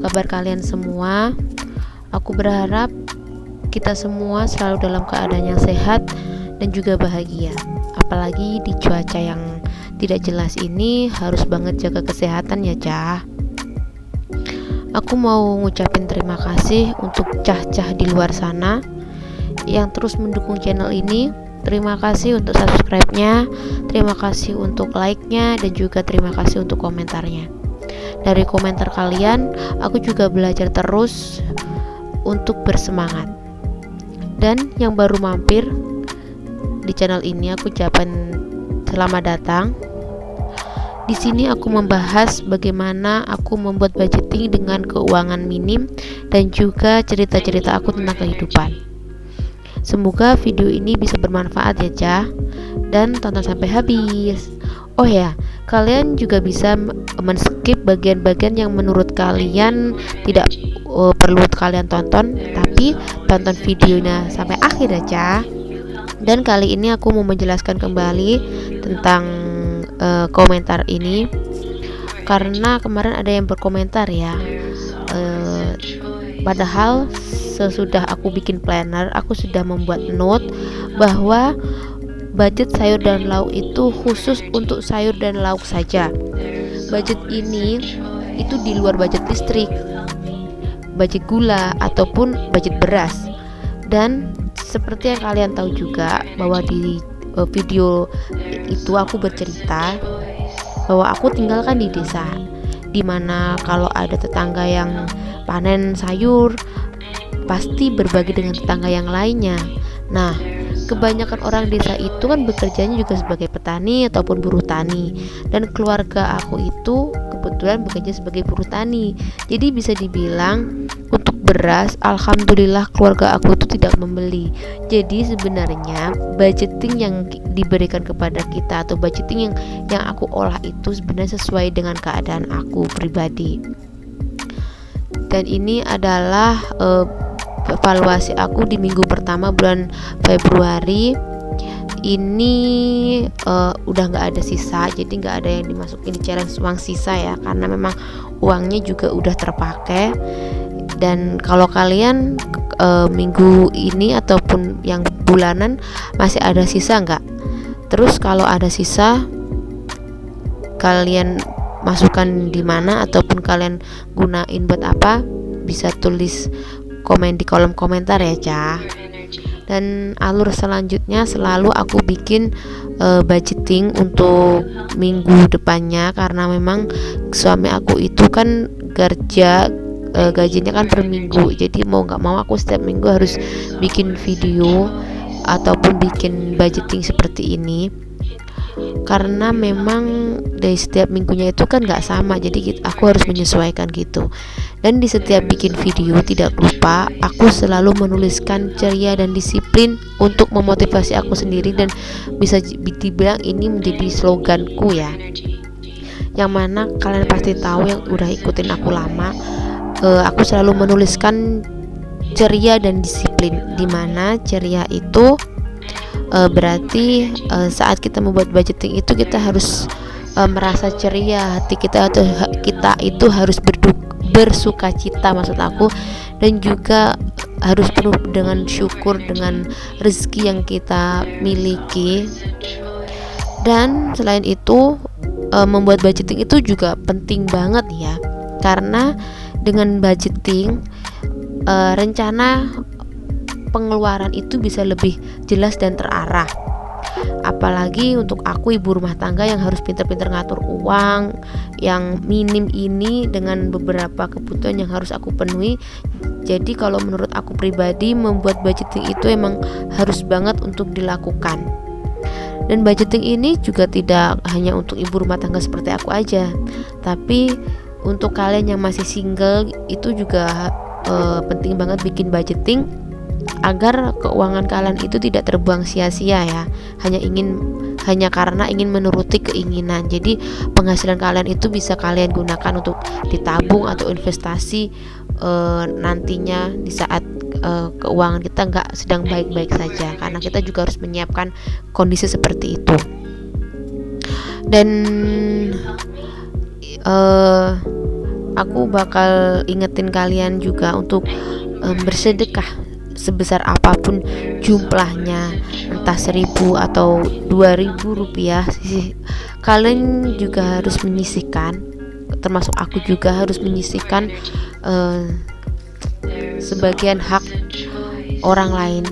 kabar kalian semua? Aku berharap kita semua selalu dalam keadaan yang sehat dan juga bahagia. Apalagi di cuaca yang tidak jelas ini, harus banget jaga kesehatan ya Cah. Aku mau ngucapin terima kasih untuk cah-cah di luar sana yang terus mendukung channel ini. Terima kasih untuk subscribe-nya, terima kasih untuk like-nya, dan juga terima kasih untuk komentarnya. Dari komentar kalian, aku juga belajar terus untuk bersemangat. Dan yang baru mampir di channel ini, aku ucapkan selamat datang. Di sini aku membahas bagaimana aku membuat budgeting dengan keuangan minim dan juga cerita-cerita aku tentang kehidupan. Semoga video ini bisa bermanfaat ya Cah, dan tonton sampai habis. Oh ya, kalian juga bisa men-skip bagian-bagian yang menurut kalian tidak perlu kalian tonton, tapi tonton videonya sampai akhir ya Cah. Dan kali ini aku mau menjelaskan kembali tentang komentar ini, karena kemarin ada yang berkomentar ya, padahal sesudah aku bikin planner, aku sudah membuat note bahwa budget sayur dan lauk itu khusus untuk sayur dan lauk saja. Budget ini itu di luar budget listrik, budget gula, ataupun budget beras. Dan seperti yang kalian tahu juga bahwa di video itu aku bercerita bahwa aku tinggal kan di desa, dimana kalau ada tetangga yang panen sayur pasti berbagi dengan tetangga yang lainnya. Nah, kebanyakan orang desa itu kan bekerjanya juga sebagai petani ataupun buruh tani, dan keluarga aku itu kebetulan bekerja sebagai buruh tani. Jadi bisa dibilang untuk beras, alhamdulillah keluarga aku itu tidak membeli. Jadi sebenarnya budgeting yang diberikan kepada kita atau budgeting yang aku olah itu sebenarnya sesuai dengan keadaan aku pribadi. Dan ini adalah evaluasi aku di minggu pertama bulan Februari ini. Udah nggak ada sisa, jadi nggak ada yang dimasukin di challenge uang sisa ya, karena memang uangnya juga udah terpakai. Dan kalau kalian minggu ini ataupun yang bulanan masih ada sisa nggak? Terus kalau ada sisa, kalian masukkan di mana ataupun kalian gunain buat apa? Bisa tulis komen di kolom komentar ya Cah. Dan alur selanjutnya selalu aku bikin budgeting untuk minggu depannya, karena memang suami aku itu kan kerja gajinya kan per minggu, jadi mau nggak mau aku setiap minggu harus bikin video ataupun bikin budgeting seperti ini, karena memang dari setiap minggunya itu kan nggak sama, jadi aku harus menyesuaikan gitu. Dan di setiap bikin video tidak lupa aku selalu menuliskan ceria dan disiplin untuk memotivasi aku sendiri, dan bisa dibilang ini menjadi sloganku ya, yang mana kalian pasti tahu yang udah ikutin aku lama. Aku selalu menuliskan ceria dan disiplin, dimana ceria itu berarti saat kita membuat budgeting itu kita harus merasa ceria, hati kita atau kita itu harus bersuka cita maksud aku, dan juga harus penuh dengan syukur dengan rezeki yang kita miliki. Dan selain itu membuat budgeting itu juga penting banget ya, karena dengan budgeting rencana pengeluaran itu bisa lebih jelas dan terarah. Apalagi untuk aku ibu rumah tangga yang harus pintar-pintar ngatur uang yang minim ini dengan beberapa kebutuhan yang harus aku penuhi. Jadi kalau menurut aku pribadi, membuat budgeting itu emang harus banget untuk dilakukan. Dan budgeting ini juga tidak hanya untuk ibu rumah tangga seperti aku aja, tapi untuk kalian yang masih single itu juga penting banget bikin budgeting agar keuangan kalian itu tidak terbuang sia-sia ya, hanya karena ingin menuruti keinginan. Jadi penghasilan kalian itu bisa kalian gunakan untuk ditabung atau investasi nantinya di saat keuangan kita nggak sedang baik-baik saja, karena kita juga harus menyiapkan kondisi seperti itu. Dan aku bakal ingetin kalian juga untuk bersedekah sebesar apapun jumlahnya, entah 1.000 atau 2.000 rupiah. Kalian juga harus menyisihkan, termasuk aku juga harus menyisihkan sebagian hak orang lain,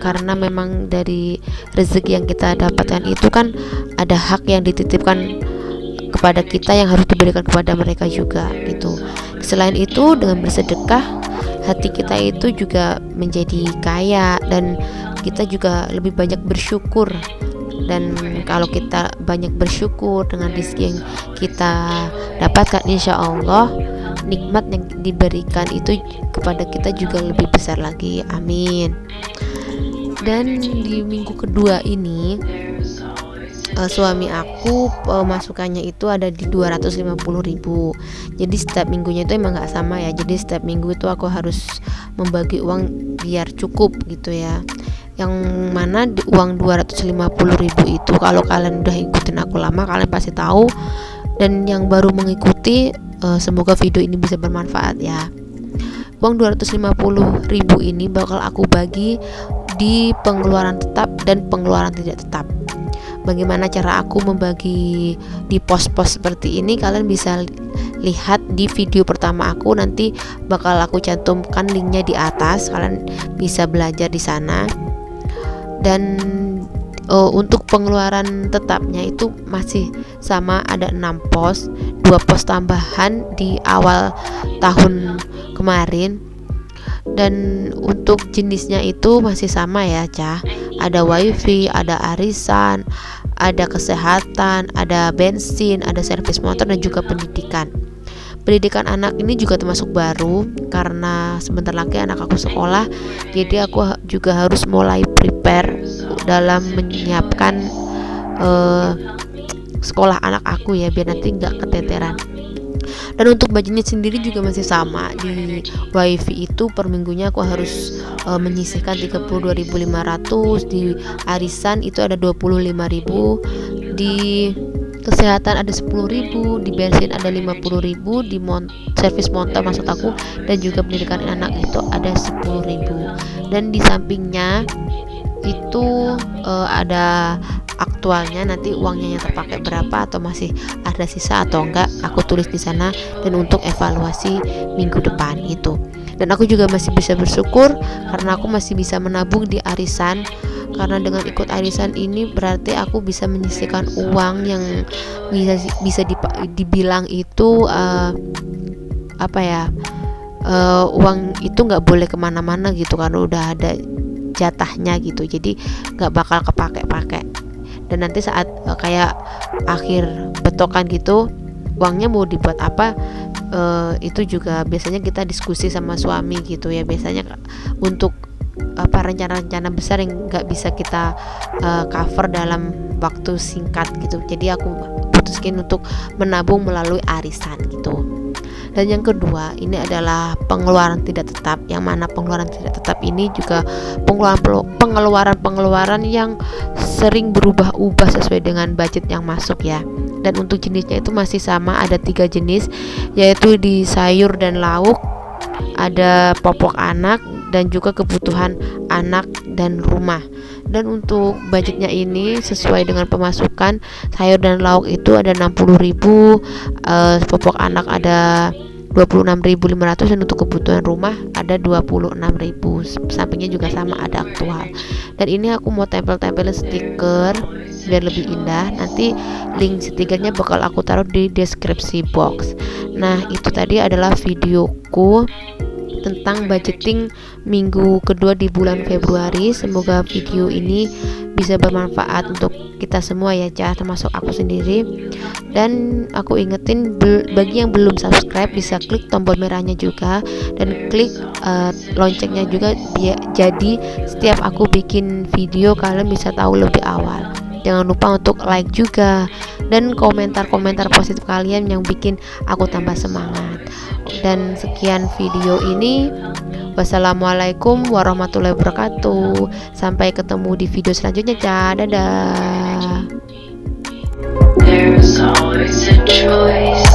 karena memang dari rezeki yang kita dapatkan itu kan ada hak yang dititipkan kepada kita yang harus diberikan kepada mereka juga gitu. Selain itu, dengan bersedekah hati kita itu juga menjadi kaya dan kita juga lebih banyak bersyukur. Dan kalau kita banyak bersyukur dengan rezeki yang kita dapatkan, insya Allah nikmat yang diberikan itu kepada kita juga lebih besar lagi. Amin. Dan di minggu kedua ini suami aku masukannya itu ada di 250.000. Jadi setiap minggunya itu emang gak sama ya. Jadi setiap minggu itu aku harus membagi uang biar cukup gitu ya. Yang mana di uang 250.000 itu, kalau kalian udah ikutin aku lama, kalian pasti tahu. Dan yang baru mengikuti, semoga video ini bisa bermanfaat ya. Uang 250.000 ini bakal aku bagi di pengeluaran tetap dan pengeluaran tidak tetap. Bagaimana cara aku membagi di pos-pos seperti ini, kalian bisa lihat di video pertama aku, nanti bakal aku cantumkan linknya di atas, kalian bisa belajar di sana. Dan untuk pengeluaran tetapnya itu masih sama, ada 6 pos, 2 pos tambahan di awal tahun kemarin. Dan untuk jenisnya itu masih sama ya Cah, ada wifi, ada arisan, ada kesehatan, ada bensin, ada servis motor, dan juga pendidikan. Pendidikan anak ini juga termasuk baru karena sebentar lagi anak aku sekolah, jadi aku juga harus mulai prepare dalam menyiapkan sekolah anak aku ya, biar nanti nggak keteteran. Dan untuk budgetnya sendiri juga masih sama. Di wifi itu per minggunya aku harus menyisihkan 32.500, di arisan itu ada 25.000, di kesehatan ada 10.000, di bensin ada 50.000, di servis motor maksud aku, dan juga pendidikan anak itu ada 10.000. Dan di sampingnya itu ada aktualnya, nanti uangnya yang terpakai berapa atau masih ada sisa atau enggak, aku tulis di sana. Dan untuk evaluasi minggu depan itu. Dan aku juga masih bisa bersyukur karena aku masih bisa menabung di arisan, karena dengan ikut arisan ini berarti aku bisa menyisihkan uang yang bisa dibilang itu uang itu nggak boleh kemana-mana gitu, karena udah ada jatahnya gitu, jadi nggak bakal kepake-pake. Dan nanti saat kayak akhir betokan gitu, uangnya mau dibuat apa, itu juga biasanya kita diskusi sama suami gitu ya, biasanya untuk rencana-rencana besar yang nggak bisa kita cover dalam waktu singkat gitu. Jadi aku putuskan untuk menabung melalui arisan gitu. Dan yang kedua ini adalah pengeluaran tidak tetap, yang mana pengeluaran tidak tetap ini juga pengeluaran yang sering berubah-ubah sesuai dengan budget yang masuk ya. Dan untuk jenisnya itu masih sama, ada 3 jenis, yaitu di sayur dan lauk, ada popok anak, dan juga kebutuhan anak dan rumah. Dan untuk budgetnya ini sesuai dengan pemasukan, sayur dan lauk itu ada 60.000, popok anak ada 26.500, dan untuk kebutuhan rumah ada 26.000. Sampingnya juga sama, ada aktual. Dan ini aku mau tempel-tempelin stiker biar lebih indah. Nanti link stikernya bakal aku taruh di deskripsi box. Nah, itu tadi adalah videoku tentang budgeting minggu kedua di bulan Februari. Semoga video ini bisa bermanfaat untuk kita semua ya Cah, termasuk aku sendiri. Dan aku ingetin, bagi yang belum subscribe bisa klik tombol merahnya juga, dan klik loncengnya juga, jadi setiap aku bikin video kalian bisa tahu lebih awal. Jangan lupa untuk like juga, dan komentar-komentar positif kalian yang bikin aku tambah semangat. Dan sekian video ini. Wassalamualaikum warahmatullahi wabarakatuh. Sampai ketemu di video selanjutnya, Dadah. There's always a choice.